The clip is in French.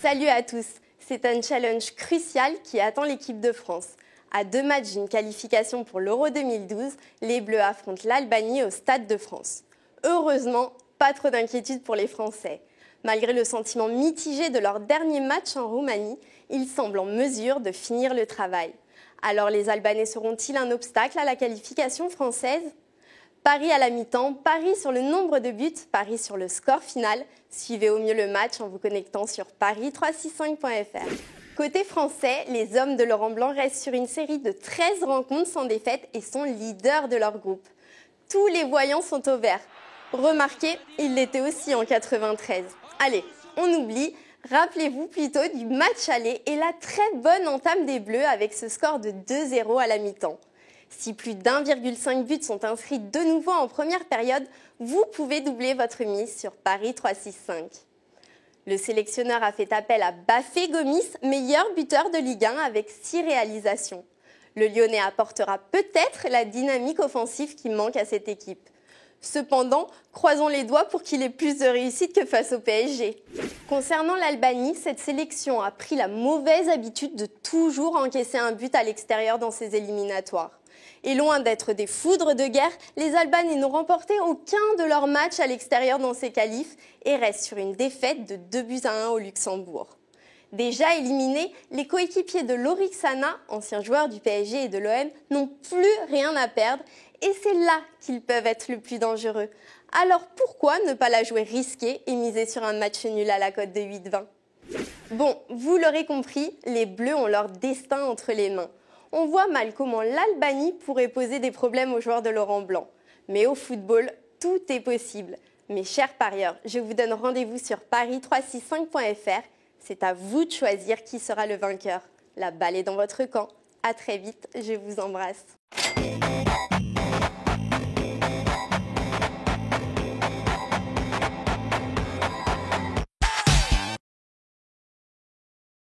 Salut à tous, c'est un challenge crucial qui attend l'équipe de France. À 2 matchs d'une qualification pour l'Euro 2012, les Bleus affrontent l'Albanie au Stade de France. Heureusement, pas trop d'inquiétude pour les Français. Malgré le sentiment mitigé de leur dernier match en Roumanie, ils semblent en mesure de finir le travail. Alors les Albanais seront-ils un obstacle à la qualification française ? Paris à la mi-temps, paris sur le nombre de buts, paris sur le score final. Suivez au mieux le match en vous connectant sur paris365.fr. Côté français, les hommes de Laurent Blanc restent sur une série de 13 rencontres sans défaite et sont leaders de leur groupe. Tous les voyants sont au vert. Remarquez, ils l'étaient aussi en 93. Allez, on oublie. Rappelez-vous plutôt du match aller et la très bonne entame des Bleus avec ce score de 2-0 à la mi-temps. Si plus d'1,5 but sont inscrits de nouveau en première période, vous pouvez doubler votre mise sur Paris 365. Le sélectionneur a fait appel à Bafé Gomis, meilleur buteur de Ligue 1 avec 6 réalisations. Le Lyonnais apportera peut-être la dynamique offensive qui manque à cette équipe. Cependant, croisons les doigts pour qu'il ait plus de réussite que face au PSG. Concernant l'Albanie, cette sélection a pris la mauvaise habitude de toujours encaisser un but à l'extérieur dans ses éliminatoires. Et loin d'être des foudres de guerre, les Albanais n'ont remporté aucun de leurs matchs à l'extérieur dans ces qualifs et restent sur une défaite de 2-1 au Luxembourg. Déjà éliminés, les coéquipiers de Lorik Sana, anciens joueurs du PSG et de l'OM, n'ont plus rien à perdre et c'est là qu'ils peuvent être le plus dangereux. Alors pourquoi ne pas la jouer risquée et miser sur un match nul à la cote de 8-20 ? Bon, vous l'aurez compris, les Bleus ont leur destin entre les mains. On voit mal comment l'Albanie pourrait poser des problèmes aux joueurs de Laurent Blanc. Mais au football, tout est possible. Mes chers parieurs, je vous donne rendez-vous sur paris365.fr. C'est à vous de choisir qui sera le vainqueur. La balle est dans votre camp. À très vite, je vous embrasse.